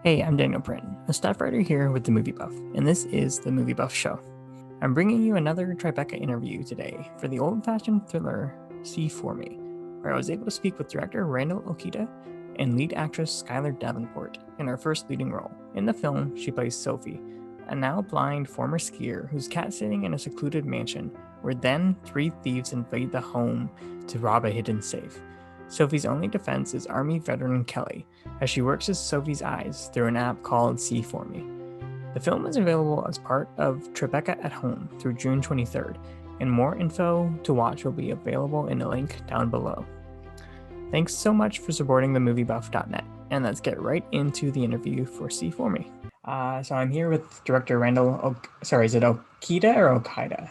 Hey, I'm Daniel Britton, a staff writer here with The Movie Buff, and this is The Movie Buff Show. I'm bringing you another Tribeca interview today for the old-fashioned thriller See For Me, where I was able to speak with director Randall Okita and lead actress Skyler Davenport in her first leading role. In the film, she plays Sophie, a now blind former skier who's cat-sitting in a secluded mansion, where then 3 thieves invade the home to rob a hidden safe. Sophie's only defense is Army veteran Kelly, as she works as Sophie's eyes through an app called See For Me. The film is available as part of Tribeca at Home through June 23rd, and more info to watch will be available in a link down below. Thanks so much for supporting TheMovieBuff.net, and let's get right into the interview for See For Me. So I'm here with director Randall, is it Okita or Okida?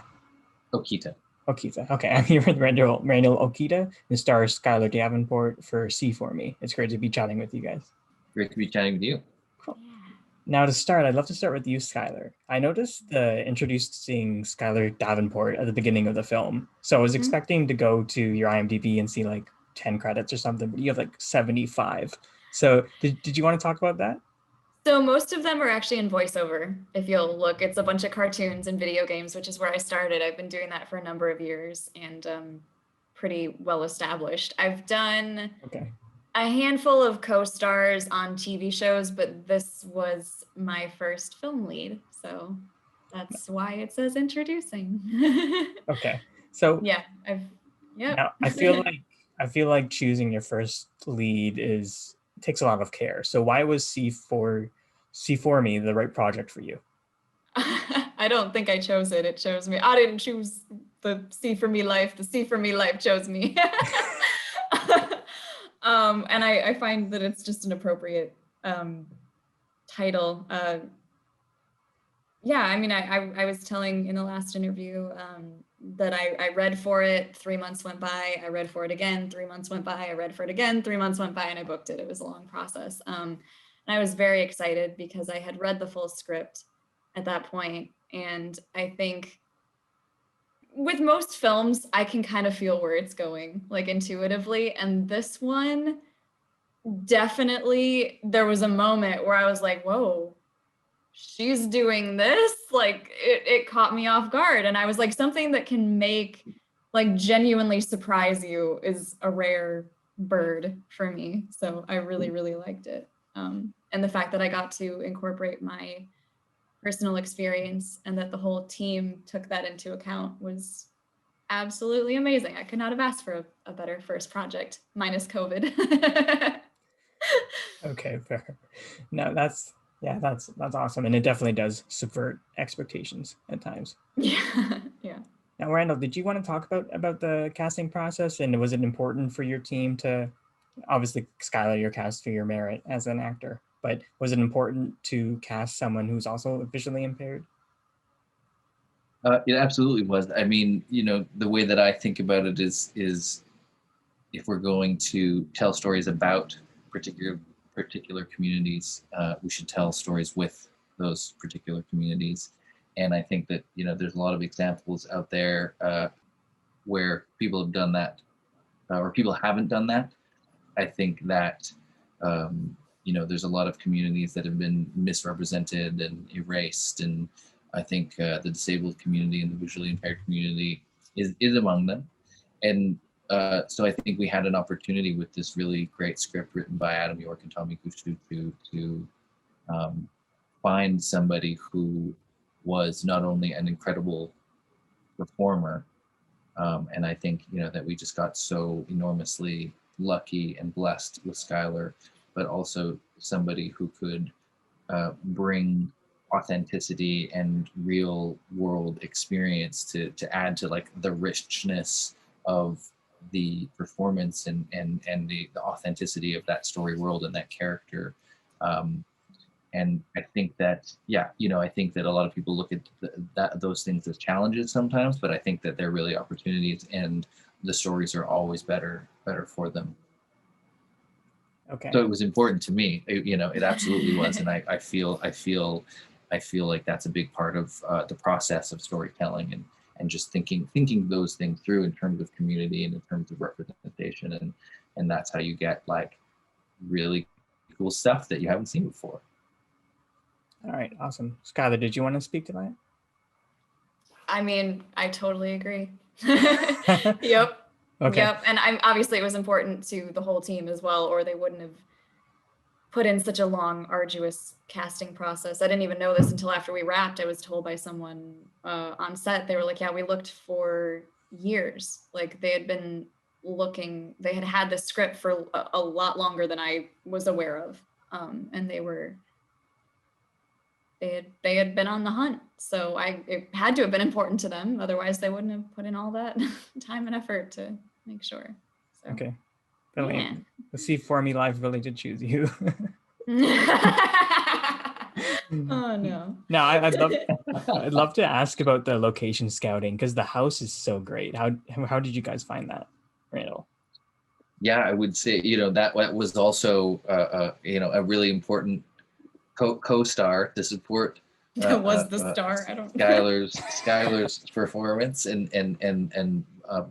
Okita. Okita. Okay, I'm here with Randall Okita, who stars Skyler Davenport for See For Me. It's great to be chatting with you guys. Great to be chatting with you. Cool. Now to start, I'd love to start with you, Skyler. I noticed introducing Skyler Davenport at the beginning of the film. So I was expecting to go to your IMDb and see like 10 credits or something, but you have like 75. So did you want to talk about that? So most of them are actually in voiceover. If you'll look, it's a bunch of cartoons and video games, which is where I started. I've been doing that for a number of years and pretty well established. I've done a handful of co-stars on TV shows, but this was my first film lead. So that's why it says introducing. Okay. So yeah, now I feel like choosing your first lead takes a lot of care. So why was See For Me the right project for you? I don't think I chose it. It chose me. I didn't choose the See For Me life. The See For Me life chose me. And I find that it's just an appropriate title. Yeah, I mean, I was telling in the last interview that I read for it, 3 months went by, I read for it again, 3 months went by, I read for it again, 3 months went by, and I booked it. It was a long process. And I was very excited because I had read the full script at that point. And I think with most films, I can kind of feel where it's going, like intuitively. And this one, definitely, there was a moment where I was like, whoa, she's doing this. Like it caught me off guard. And I was like, something that can make like genuinely surprise you is a rare bird for me. So I really, really liked it. And the fact that I got to incorporate my personal experience and that the whole team took that into account was absolutely amazing. I could not have asked for a better first project, minus COVID. Okay, fair. No, that's awesome, and it definitely does subvert expectations at times. Yeah. Now, Randall, did you want to talk about the casting process, and was it important for your team to, obviously, Skyler, you're cast for your merit as an actor, but was it important to cast someone who's also visually impaired? It absolutely was. I mean, the way that I think about it is if we're going to tell stories about particular communities, we should tell stories with those particular communities. And I think that there's a lot of examples out there where people have done that, or people haven't done that. I think that there's a lot of communities that have been misrepresented and erased, and I think the disabled community and the visually impaired community is among them. And so I think we had an opportunity with this really great script written by Adam York and Tommy Kushtu to find somebody who was not only an incredible performer, and I think that we just got so enormously lucky and blessed with Skyler, but also somebody who could bring authenticity and real world experience to add to like the richness of the performance and the authenticity of that story world and that character. And I think that, I think that a lot of people look at those things as challenges sometimes, but I think that they're really opportunities, and the stories are always better for them. Okay. So it was important to me. It absolutely was, and I feel like that's a big part of the process of storytelling and just thinking those things through in terms of community and in terms of representation, and that's how you get like really cool stuff that you haven't seen before. All right, awesome. Skyler, did you want to speak to that? I mean, I totally agree. Yep. Okay. Yep. And obviously it was important to the whole team as well, or they wouldn't have put in such a long, arduous casting process. I didn't even know this until after we wrapped. I was told by someone on set, they were like, yeah, we looked for years. Like they had been looking, they had had the script for a lot longer than I was aware of. And they had been on the hunt. So it had to have been important to them. Otherwise they wouldn't have put in all that time and effort to make sure. So, Okay. Brilliant. yeah. The C4Me Live really did choose you. Oh no. No, I'd love to ask about the location scouting because the house is so great. How did you guys find that, Randall? Yeah, I would say, that was also, a really important co-star to support. That was the star. I don't. Skyler's performance and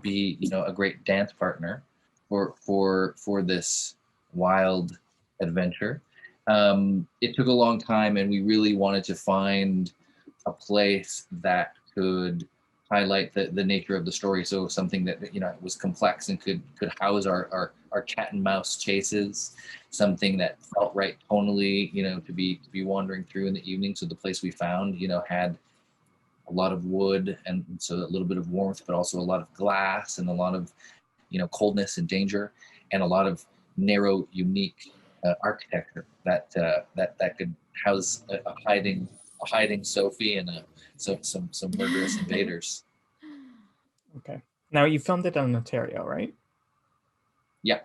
be a great dance partner for this wild adventure. It took a long time, and we really wanted to find a place that could highlight the nature of the story. So something that was complex and could house our cat and mouse chases, something that felt right tonally, to be wandering through in the evening. So the place we found, had a lot of wood, and so a little bit of warmth, but also a lot of glass and a lot of coldness and danger, and a lot of narrow, unique architecture that could house a hiding Sophie and some murderous invaders. Okay. Now you filmed it in Ontario, right? Yeah.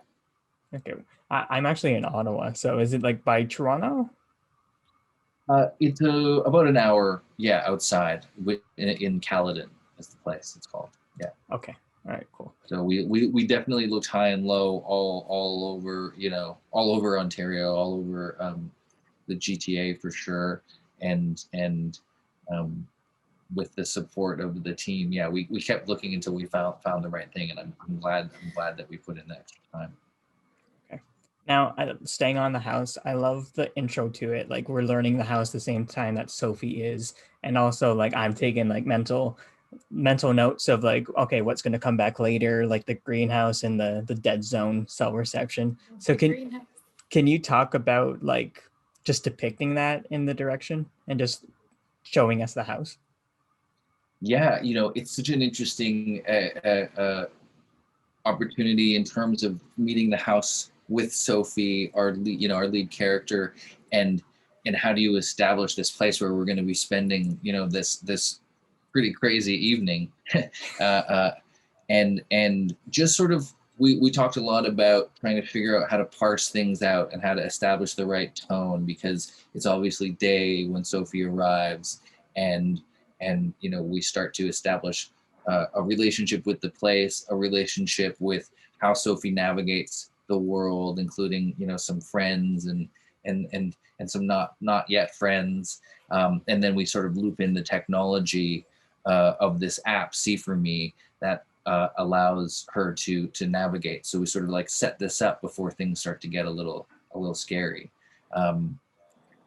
Okay. I'm actually in Ottawa, so is it like by Toronto? It's about an hour, outside in Caledon is the place it's called. Yeah. Okay. All right, cool. So we definitely looked high and low all over, all over Ontario, all over the GTA for sure, and with the support of the team, we kept looking until we found the right thing, and I'm glad that we put in the extra time. Okay. Now, staying on the house, I love the intro to it. Like we're learning the house the same time that Sophie is, and also like I'm taking like mental notes of like, okay, what's going to come back later, like the greenhouse and the dead zone cell reception. So can you talk about like just depicting that in the direction and just showing us the house? Yeah, it's such an interesting opportunity in terms of meeting the house with Sophie, our lead character, and how do you establish this place where we're going to be spending this pretty crazy evening. And just sort of we talked a lot about trying to figure out how to parse things out and how to establish the right tone, because it's obviously day when Sophie arrives, and we start to establish a relationship with the place, a relationship with how Sophie navigates the world, including some friends and some not yet friends, and then we sort of loop in the technology of this app, See For Me, that allows her to navigate. So we sort of like set this up before things start to get a little scary.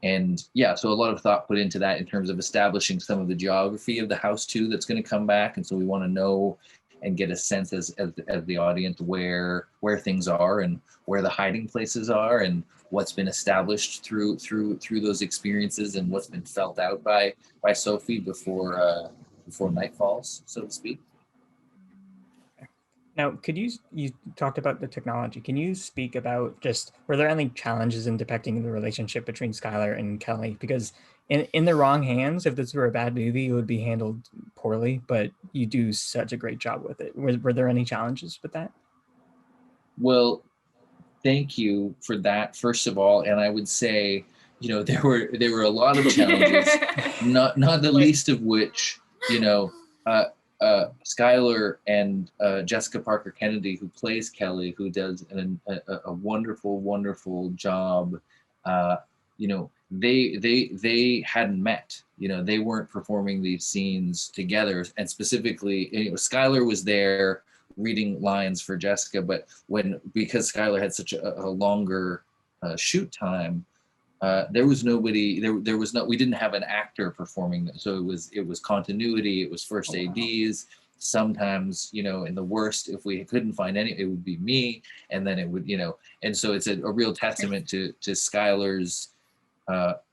And yeah, so a lot of thought put into that in terms of establishing some of the geography of the house too that's going to come back. And so we want to know and get a sense as the audience where things are and where the hiding places are and what's been established through those experiences and what's been felt out by Sophie before night falls, so to speak. Now, could you talked about the technology. Can you speak about just, were there any challenges in depicting the relationship between Skyler and Kelly? Because in the wrong hands, if this were a bad movie, it would be handled poorly, but you do such a great job with it. Were there any challenges with that? Well, thank you for that, first of all. And I would say, there were a lot of challenges, not the least of which, Skyler and Jessica Parker Kennedy, who plays Kelly, who does a wonderful job. They hadn't met. They weren't performing these scenes together, and specifically, Skyler was there reading lines for Jessica, but because Skyler had such a longer shoot time, there was nobody. There was no. We didn't have an actor performing. So it was continuity. It was first ADs. Sometimes, you know, in the worst, if we couldn't find any, it would be me, and then it would, you know, and so it's a real testament to Skyler's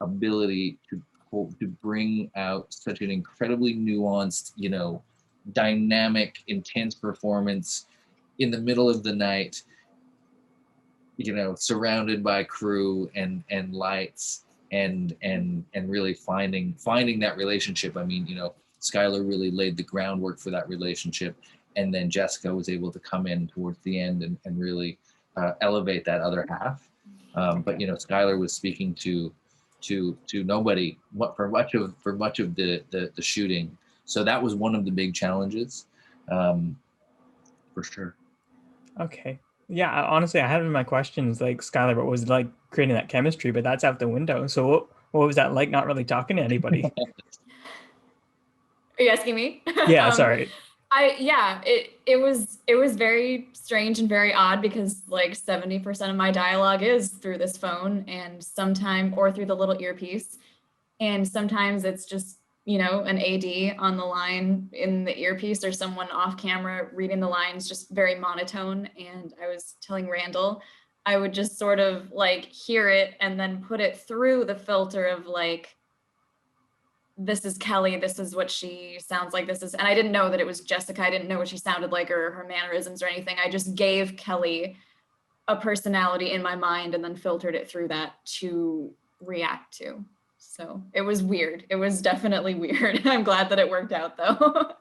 ability to bring out such an incredibly nuanced, you know, dynamic, intense performance in the middle of the night, you know, surrounded by crew and lights and really finding that relationship. I mean, you know, Skyler really laid the groundwork for that relationship, and then Jessica was able to come in towards the end and really elevate that other half. But you know, Skyler was speaking to nobody for much of the shooting. So that was one of the big challenges, for sure. Okay. Yeah, honestly, I had in my questions like Skylar, what was it like creating that chemistry, but that's out the window. So what was that like not really talking to anybody? Are you asking me? Yeah, sorry. It was very strange and very odd because like 70% of my dialogue is through this phone and sometime or through the little earpiece. And sometimes it's just, you know, an AD on the line in the earpiece or someone off camera reading the lines, just very monotone. And I was telling Randall, I would just sort of like hear it and then put it through the filter of like, this is Kelly, this is what she sounds like, this is, and I didn't know that it was Jessica. I didn't know what she sounded like or her mannerisms or anything. I just gave Kelly a personality in my mind and then filtered it through that to react to. So it was weird. It was definitely weird. I'm glad that it worked out though.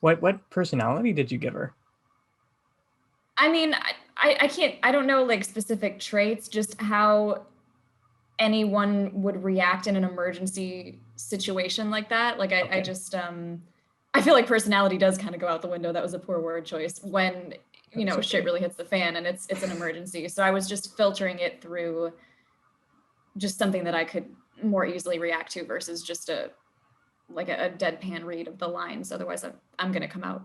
What personality did you give her? I mean, I can't, I don't know like specific traits, just how anyone would react in an emergency situation like that. Like I just I feel like personality does kind of go out the window. That was a poor word choice when, you know, shit really hits the fan and it's an emergency. So I was just filtering it through just something that I could more easily react to versus just a deadpan read of the lines. Otherwise I'm going to come out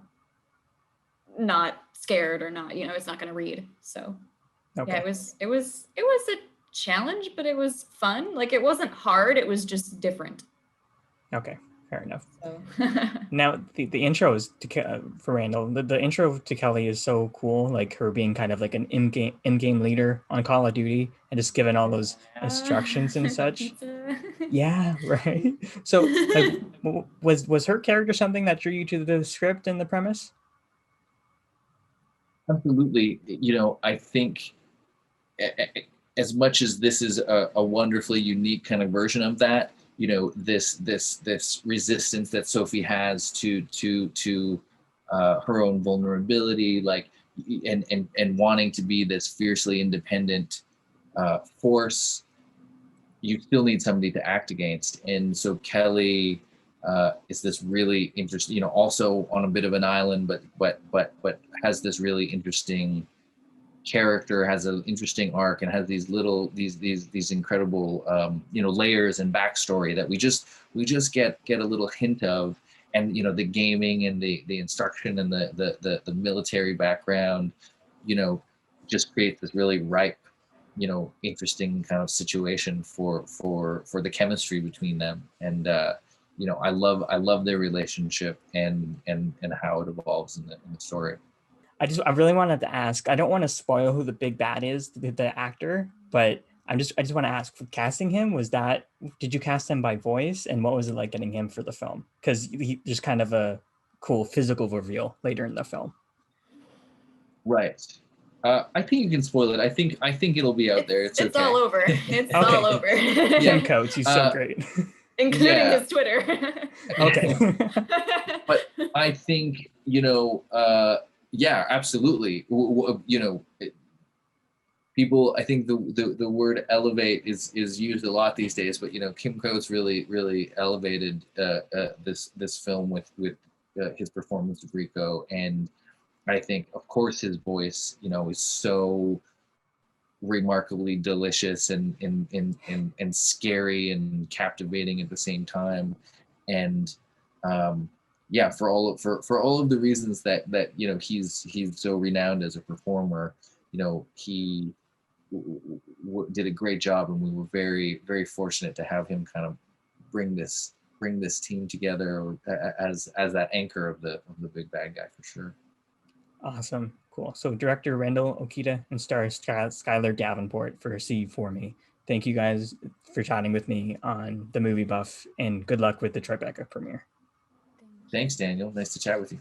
not scared or not, you know, it's not going to read. So yeah, it was a challenge, but it was fun. Like it wasn't hard. It was just different. Okay, fair enough. So. Now the intros for Randall, the intro to Kelly is so cool. Like her being kind of like an in-game leader on Call of Duty and just giving all those instructions and such. Yeah, right. So like, was her character something that drew you to the script and the premise? Absolutely. You know, I think as much as this is a wonderfully unique kind of version of that, you know, this resistance that Sophie has to her own vulnerability, like, and wanting to be this fiercely independent force, you still need somebody to act against. And so Kelly is this really interesting, you know, also on a bit of an island, but has this really interesting character, has an interesting arc, and has these little these incredible you know, layers and backstory that we just get a little hint of. And you know, the gaming and the instruction and the military background, you know, just creates this really ripe, you know, interesting kind of situation for the chemistry between them. And you know, I love their relationship and how it evolves in the story. I really wanted to ask. I don't want to spoil who the big bad is, the actor, but I just want to ask, for casting him, did you cast him by voice, and what was it like getting him for the film? Because there's kind of a cool physical reveal later in the film. Right. I think you can spoil it. I think it'll be out there. It's okay. All over. It's all over. Tim Coates, he's so great. Including his Twitter. Okay. But I think, you know, yeah, absolutely. You know, people, I think the word elevate is used a lot these days, but you know, Kim Coates really elevated this film with his performance of Rico. And I think, of course, his voice, you know, is so remarkably delicious and scary and captivating at the same time. And yeah, for all of the reasons that you know, he's so renowned as a performer, you know, he did a great job, and we were very, very fortunate to have him kind of bring this team together, or as that anchor of the big bad guy, for sure. Awesome. Cool. So director Randall Okita and star Skyler Davenport for See For Me. Thank you guys for chatting with me on The Movie Buff, and good luck with the Tribeca premiere. Thanks, Daniel. Nice to chat with you.